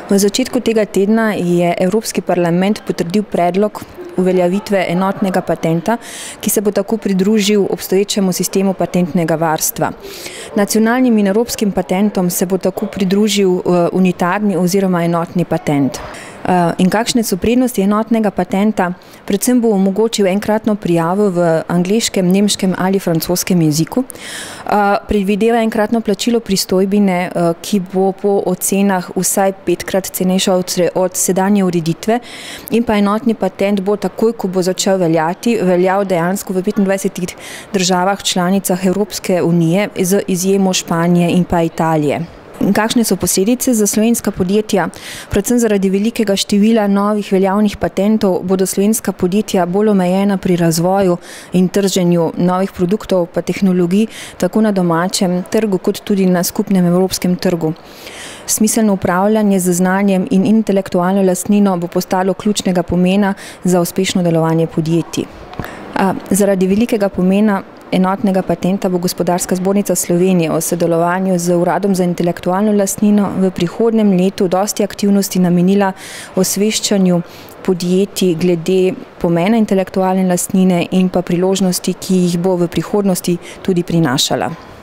V začetku tega tedna je Evropski parlament potrdil predlog uveljavitve enotnega patenta, ki se bo tako pridružil obstoječemu sistemu patentnega varstva. Nacionalnim in evropskim patentom se bo tako pridružil unitarni oziroma enotni patent. In kakšne so prednosti enotnega patenta? Predvsem bo omogočil enkratno prijavo v angleškem, nemškem ali francoskem jeziku. Predvideva enkratno plačilo pristojbine, ki bo po ocenah vsaj 5-krat cenejša od sedanje ureditve, in pa enotni patent bo takoj, ko bo začel veljal dejansko v 25 državah članicah Evropske unije, z izjemo Španije in pa Italije. Kakšne so posledice za slovenska podjetja? Predvsem zaradi velikega števila novih veljavnih patentov bodo slovenska podjetja bolj omejena pri razvoju in trženju novih produktov pa tehnologij, tako na domačem trgu kot tudi na skupnem evropskem trgu. Smiselno upravljanje z znanjem in intelektualno lastnino bo postalo ključnega pomena za uspešno delovanje podjetij. Zaradi velikega pomena enotnega patenta bo Gospodarska zbornica Slovenije v sodelovanju z Uradom za intelektualno lastnino v prihodnjem letu dosti aktivnosti namenila osveščanju podjetij glede pomena intelektualne lastnine in pa priložnosti, ki jih bo v prihodnosti tudi prinašala.